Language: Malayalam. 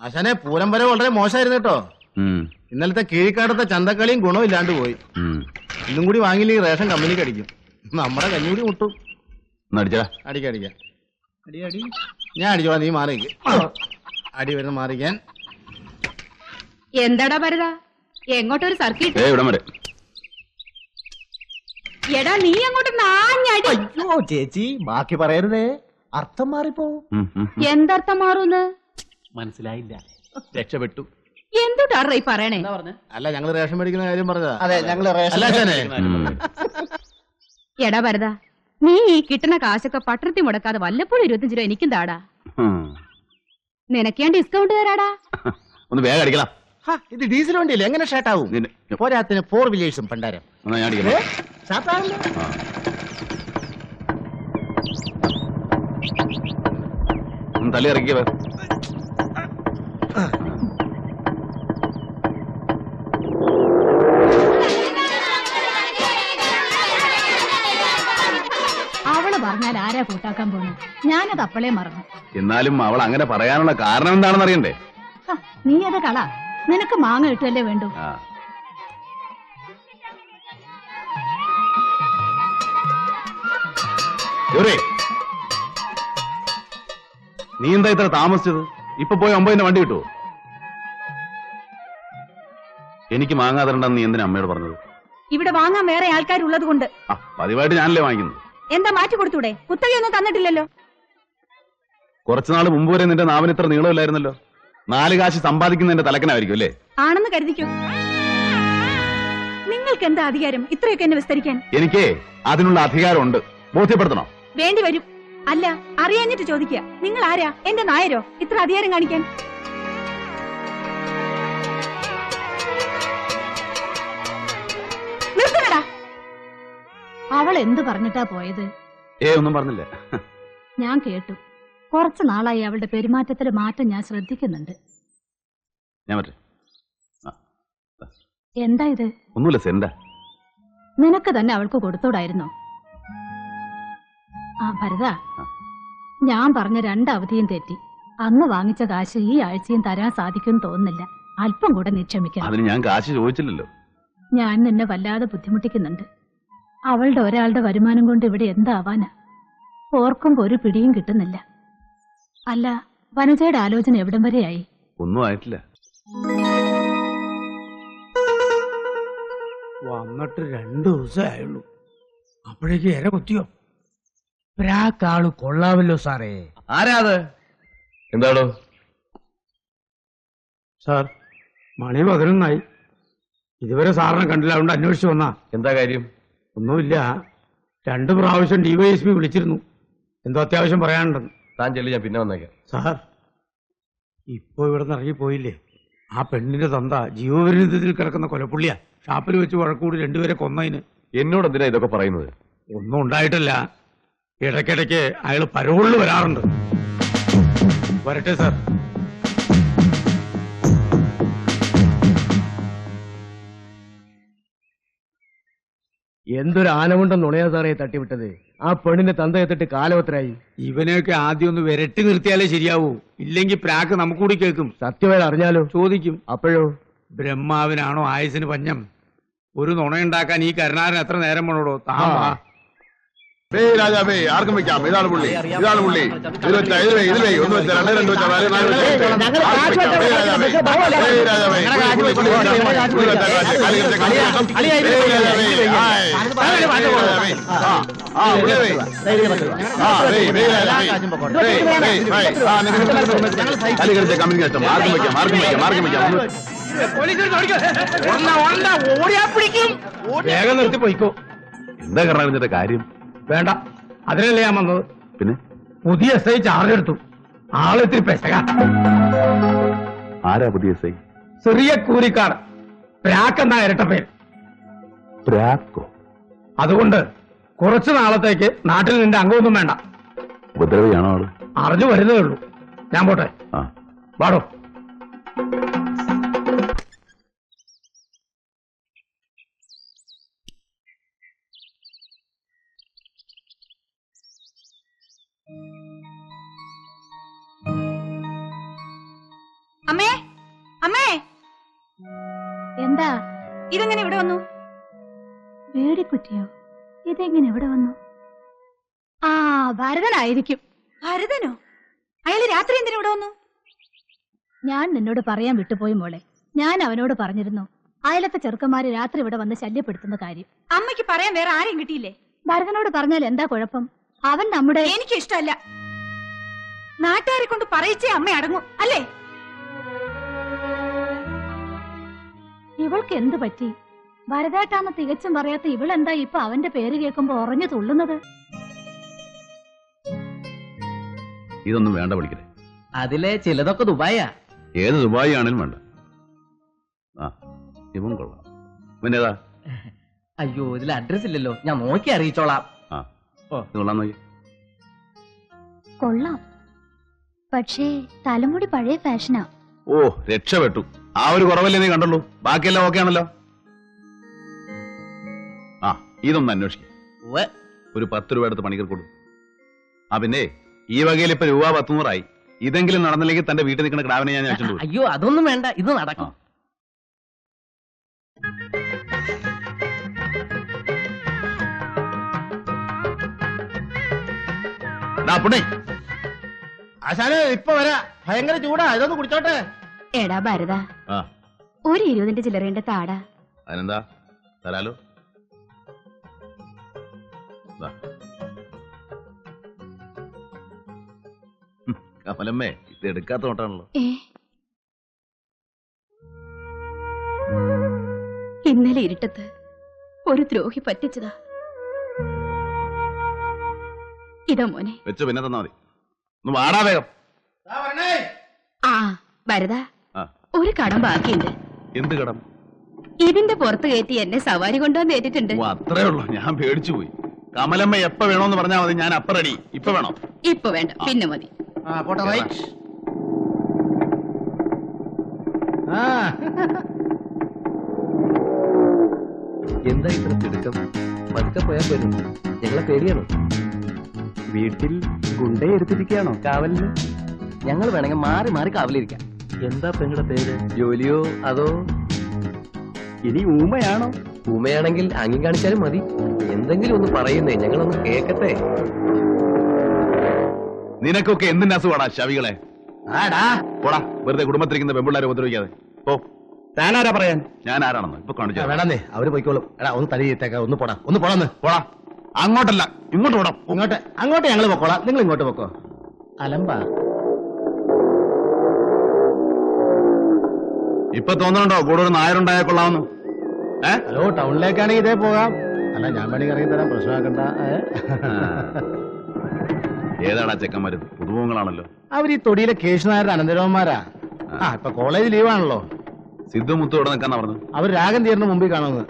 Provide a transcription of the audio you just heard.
ആശാനെ പൂരം വരെ വളരെ മോശമായിരുന്നു കേട്ടോ. ഇന്നലത്തെ കീഴ്ക്കാടത്തെ ചന്തക്കളിയും ഗുണമില്ലാണ്ട് പോയി. ഇന്നും കൂടി വാങ്ങിയില്ലെങ്കിൽ റേഷൻ കമ്പനിക്ക് അടിക്കും. നമ്മുടെ കഞ്ഞൂടി മുട്ടും. അടിക്കാം. ഞാൻ അടിച്ചോളാം, നീ മാറിക്ക്. അടി വരുന്ന മാറിക്കാൻ. എന്താടാ ഭരത, എങ്ങോട്ടൊരു സർക്കിട്ട്? എടാ നീ അങ്ങോട്ട് നാഞ്ഞടി. അയ്യോ ചേച്ചി, ബാക്കി പറയരുതേ, അർത്ഥം മാറിപ്പോവും. എന്തർത്ഥം മാറൂന്ന് മനസ്സിലായില്ല. രക്ഷപ്പെട്ടു. എന്തുട്ടാ ഈ പറയണേ? അല്ല, ഞങ്ങള് റേഷൻ മേടിക്കുന്ന കാര്യം പറഞ്ഞതാ. അതെ, ഞങ്ങള് എടാ ഭരത, നീ ഈ കിട്ടുന്ന കാശൊക്കെ പട്ടണത്തിൽ മുടക്കാതെ വല്ലപ്പോഴും 25 രൂപ എനിക്കും താടാ. നിനക്ക് ഞാൻ ഡിസ്കൗണ്ട് തരാടാ. ഒന്ന് വേഗം അടിക്കണം. ഇത് ഡീസൽ വണ്ടിയല്ലേ, എങ്ങനെ ഷർട്ടാവും? പോരാത്തിന് 4 വീലേഴ്സും പണ്ടാരം. തലി ഇറക്കിയവ അവള് പറഞ്ഞാൽ ആരാ കൂട്ടാക്കാൻ പോണു? ഞാനത് അപ്പളേ മറന്നു. എന്നാലും അവൾ അങ്ങനെ പറയാനുള്ള കാരണം എന്താണെന്ന് അറിയണ്ടേ? നീ അത് കള, നിനക്ക് മാങ്ങ കിട്ടുമല്ലേ വേണ്ടു. നീ എന്താ ഇത്ര താമസിച്ചത്? ഇപ്പൊ പോയി 9-ന്റെ വണ്ടി കിട്ടുമോ? എനിക്ക് മാങ്ങാ തരണ്ടെന്ന് നീ എന്തിനാ അമ്മയോട് പറഞ്ഞത്? ഇവിടെ വാങ്ങാൻ വേറെ ആൾക്കാരുള്ളത് കൊണ്ട്. പതിവായിട്ട് ഞാനല്ലേ വാങ്ങിക്കുന്നത്. എന്താ മാറ്റി കൊടുത്തൂടെ? കുത്തകയൊന്നും തന്നിട്ടില്ലല്ലോ. കുറച്ചുനാൾ മുമ്പ് വരെ നിന്റെ നാവിന് ഇത്ര നീളമില്ലായിരുന്നല്ലോ. 4 കാശ് സമ്പാദിക്കുന്നതിന്റെ തലക്കനായിരിക്കും അല്ലേ? ആണെന്ന് കരുതിക്കോ. നിങ്ങൾക്ക് എന്താ അധികാരം ഇത്രയൊക്കെ എന്നെ വിസ്തരിക്കാൻ? എനിക്ക് അതിനുള്ള അധികാരമുണ്ട്. ബോധ്യപ്പെടുത്തണോ? വേണ്ടി വരും. അല്ല, അറിയാഞ്ഞിട്ട് ചോദിക്കുക. നിങ്ങൾ ആരാ? എന്റെ നായരോ ഇത്ര അധികാരം കാണിക്കാൻ? നിർത്തണടാ. അവൾ എന്ത് പറഞ്ഞിട്ടാ പോയത്? ഒന്നും പറഞ്ഞില്ല. ഞാൻ കേട്ടു. കുറച്ചു നാളായി അവളുടെ പെരുമാറ്റത്തില് മാറ്റം ഞാൻ ശ്രദ്ധിക്കുന്നുണ്ട്. എന്താ ഇത്? ഒന്നുമില്ല സെന്റാ. നിനക്ക് തന്നെ അവൾക്ക് കൊടുത്തോടായിരുന്നോ? ഭരത, ഞാൻ പറഞ്ഞ 2 അവധിയും തെറ്റി. അന്ന് വാങ്ങിച്ച കാശ് ഈ ആഴ്ചയും തരാൻ സാധിക്കുമെന്ന് തോന്നുന്നില്ല. അല്പം കൂടെ നീ ക്ഷമിക്കണം. അതിന് ഞാൻ കാശ് ചോദിച്ചില്ലല്ലോ. ഞാൻ നിന്നെ വല്ലാതെ ബുദ്ധിമുട്ടിക്കുന്നുണ്ട്. അവളുടെ ഒരാളുടെ വരുമാനം കൊണ്ട് ഇവിടെ എന്താവാനാ? ഓർക്കുമ്പോ ഒരു പിടിയും കിട്ടുന്നില്ല. അല്ല, വനജയുടെ ആലോചന എവിടം വരെയായി? ഒന്നും ആയിട്ടില്ല. വന്നിട്ട് 2 ദിവസമേ ആയുള്ളൂ, അപ്പോഴേക്ക് ഇര കുത്തിയോ? ഒരാക്കാള് കൊള്ളാമല്ലോ സാറേ. ആരാ അത്? എന്താണോ സാർ? മണി 11 ഇതുവരെ സാറിനെ കണ്ടില്ല, അതുകൊണ്ട് അന്വേഷിച്ചു വന്നാ. എന്താ കാര്യം? ഒന്നുമില്ല, 2 പ്രാവശ്യം DYSP വിളിച്ചിരുന്നു, എന്തോ അത്യാവശ്യം പറയാനുണ്ടെന്ന്. താൻ ചെല്ലി, ഞാൻ പിന്നെ വന്നേക്കാം. സാർ, ഇപ്പൊ ഇവിടെ നിന്ന് ഇറങ്ങിപ്പോയില്ലേ ആ പെണ്ണിന്റെ തന്ത? ജീവപര്യന്തത്തിൽ കിടക്കുന്ന കൊലപ്പുള്ളിയാ. ഷാപ്പിൽ വെച്ച് വഴക്കൂടി 2 പേരെ കൊന്നതിന്. എന്നോട് എന്തിനാ ഇതൊക്കെ പറയുന്നത്? ഒന്നും ഉണ്ടായിട്ടില്ല, ഇടയ്ക്കിടയ്ക്ക് അയാൾ പരോളിൽ വരാറുണ്ട്. വരട്ടെ സാർ. എന്തൊരു ആനമുണ്ടെന്ന് നുണയാ സാറേ തട്ടിവിട്ടത്. ആ പെണ്ണിന്റെ തന്ത എത്തിട്ട് കാലവത്തരായി. ഇവനെയൊക്കെ ആദ്യം ഒന്ന് വിരട്ടി നിർത്തിയാലേ ശരിയാവൂ, ഇല്ലെങ്കിൽ പ്രാക്ക് നമുക്കൂടി കേൾക്കും. സത്യമായി അറിഞ്ഞാലോ? ചോദിക്കും. അപ്പോഴോ? ബ്രഹ്മാവിനാണോ ആയുസിന് പഞ്ഞം? ഒരു നുണയുണ്ടാക്കാൻ ഈ കരുണാരൻ എത്ര നേരം വേണോടോ? താമാ രാജാവേ, ആർക്കും വെക്കാം. ഇതാണ് പുള്ളി, ഇതാണ് പുള്ളി. ഇതിൽ വേ, 1 വെച്ച 2 2 വെച്ച 4 4 വേഗം നിർത്തി പോയിക്കോ. എന്താ കർണാവിന്റെ കാര്യം? വേണ്ട, അതിനല്ലേ ഞാൻ വന്നത്. പിന്നെ പുതിയ SI ചാർജ് എടുത്തു. ആളെത്തിരി പെശക. ആരാ പുതിയ SI? ചെറിയ കൂലിക്കാർ. പ്രാക്ക് എന്നാ ഇരട്ട പേര്. പ്രാക്കോ? അതുകൊണ്ട് കുറച്ചു നാളത്തേക്ക് നാട്ടിൽ നിന്റെ അംഗമൊന്നും വേണ്ട. ഉപദ്രവിയാണോ ആള്? അറിഞ്ഞു വരുന്നേ ഉള്ളൂ. ഞാൻ പോട്ടെ. വാടോ. എന്താ ഇതെങ്ങനെ ഇവിടെ വന്നു? വേടിക്കുറ്റിയോ? ഇതെങ്ങനെ ഇവിടെ വന്നു? ആ, ഭരതനായിരിക്കും. ഭരതനോ? അയാള് രാത്രി എന്തിനാ ഇവിടെ വന്നു? ഞാൻ നിന്നോട് പറയാൻ വിട്ടുപോയി മോളെ. ഞാൻ അവനോട് പറഞ്ഞിരുന്നു അയലത്തെ ചെറുക്കന്മാര് രാത്രി ഇവിടെ വന്ന് ശല്യപ്പെടുത്തുന്ന കാര്യം. അമ്മയ്ക്ക് പറയാൻ വേറെ ആരെയും കിട്ടിയില്ലേ? ഭരതനോട് പറഞ്ഞാൽ എന്താ കുഴപ്പം? അവൻ നമ്മുടെ... എനിക്ക് ഇഷ്ടമല്ല. നാട്ടുകാരെ കൊണ്ട് പറയിച്ചേ അമ്മ അടങ്ങും അല്ലേ? ഇവൾക്ക് എന്ത് പറ്റി? ഭരതേട്ടാന്ന് തികച്ചും പറയാത്ത ഇവളെന്താ ഇപ്പൊ അവന്റെ പേര് കേൾക്കുമ്പോ ഉറഞ്ഞു തുള്ളുന്നത്? ഇതൊന്നും വേണ്ട വിളിക്കണേ. അതിലെ ചിലതൊക്കെ ദുബായാ. ഏത് ദുബായി ആണെങ്കിലും വേണ്ട. ആ, ഇവൻ കൊള്ളാം. ഇവനേതാ? അയ്യോ, ഇതിൽ അഡ്രസ് ഇല്ലല്ലോ, ഞാൻ നോക്കി അറിയിച്ചോളാം. ആ, ഇത് കൊള്ളാൻ നോക്കി. കൊള്ളാം, പക്ഷേ തലമുടി പഴയ ഫാഷനാ. ഓ, രക്ഷപ്പെട്ടു. ആ ഒരു കുറവല്ലേ നീ കണ്ടുള്ളൂ, ബാക്കിയെല്ലാം ഓക്കെ ആണല്ലോ. ആ, ഇതൊന്ന് അന്വേഷിക്കും. ഒരു 10 രൂപ എടുത്ത് പണിക്കർ കൊടുക്കും. ആ, പിന്നെ ഈ വകയിൽ ഇപ്പൊ രൂപ 100 ഇതെങ്കിലും നടന്നില്ലെങ്കിൽ തന്റെ വീട്ടിൽ നിൽക്കുന്ന കിടാവിനെ ഞാൻ വെച്ചിട്ടുണ്ട്. അയ്യോ, അതൊന്നും വേണ്ട, ഇത് നടക്കും. ആശാനെ ഇപ്പൊ വരാ, ഭയങ്കര ചൂടാ, ഇതൊന്ന് കുടിച്ചോട്ടെ. എടാ ഭരത, ആ, ഒരു 20 ചില്ലറേന്റെ താടാ. അതിനെന്താ, തരാലോ. ദാ. കമലമ്മേ, ഇത് എടുക്കാത്ത നോട്ടാണല്ലോ. ഇന്നലെ ഇരുട്ടത്ത് ഒരു ദ്രോഹി പറ്റിച്ചതാ. ഇതാ മോനെ. വെച്ചു, പിന്നെ തന്നാ മതി. ഒന്ന് വാടാ വേഗം. ആ ഭരത, ആ, ഒരു കടം ബാക്കിയുണ്ട്. എന്ത് കടം? ഇതിന്റെ പുറത്ത് കയറ്റി എന്നെ സവാരി കൊണ്ടുവന്ന് ഏറ്റിട്ടുണ്ട്. ഓ, അത്രേ ഉള്ളൂ. ഞാൻ പേടിച്ചു പോയി. കമലമ്മ എപ്പ വേണോന്ന് പറഞ്ഞാൽ മതി, ഞാൻ അപ്പ റെഡി. ഇപ്പൊ വേണോ? ഇപ്പൊ വേണ്ട, പിന്നെ മതി. ആ, പോട്ടെ, റൈറ്റ്. ആ, എന്താ ഇത്ര തിടുക്കം? പതുക്കെ പോയാൽ വരും. ഞങ്ങളെ പേടിയാണോ? വീട്ടിൽ ഗുണ്ടയെ എടുത്തിരിക്കുകയാണോ കാവലിന്? ഞങ്ങൾ വേണമെങ്കിൽ മാറി മാറി കാവലിരിക്കാം. എന്താ പെങ്ങളുടെ പേര്? ജോലിയോ അതോ ഇനി ഊമയാണോ? ഊമയാണെങ്കിൽ അംഗം കാണിച്ചാലും മതി. എന്തെങ്കിലും ഒന്ന് പറയുന്നേ, ഞങ്ങളൊന്ന് കേക്കട്ടെ. നിനക്കൊക്കെ എന്തിന്റെ അസുഖമാടാ ശവികളെ? ആടാ, പോടാ, വെറുതെ കുടുംബത്തിരിക്കുന്ന പെമ്പിള്ളാരെ ഉപദ്രവിക്കാതെ. ഓ, താനാരാ പറയാൻ? ഞാൻ ആരാണെന്ന് ഇപ്പൊ കാണിച്ചു. വേണമെന്നേ, അവര് പോയിക്കോളും. എടാ, ഒന്ന് തലയിട്ടേക്ക, ഒന്ന് പോടാ, ഒന്ന് പോടാന്ന്. പോടാ, അങ്ങോട്ടല്ല ഇങ്ങോട്ട് പോടാ. അങ്ങോട്ട് ഞങ്ങൾ പൊക്കോളാം, നിങ്ങൾ ഇങ്ങോട്ട് പൊക്കോ. അലമ്പാ. ഇപ്പൊ തോന്നുന്നുണ്ടോ കൂടെ ഒരു നായരുണ്ടായാൽ കൊള്ളാമെന്ന്? ഹലോ, ടൗണിലേക്കാണെങ്കിൽ ഇതേ പോകാം. അല്ല, ഞാൻ വേണമെങ്കിൽ ഇറങ്ങി തരാം, പ്രശ്നമാക്കണ്ട. ഏതാടാ ചെക്കന്മാര്? പുതുമുഖങ്ങളാണല്ലോ. അവർ ഈ തൊടിയിലെ കേശുനായരുടെ അനന്തരവന്മാരാ. ആ, ഇപ്പൊ കോളേജ് ലീവാണല്ലോ. സിദ്ധു മുത്തു ഇവിടെ നിൽക്കാന്നാ പറഞ്ഞു. അവർ രാഗം തീർന്ന് മുമ്പിൽ കാണുന്നത്.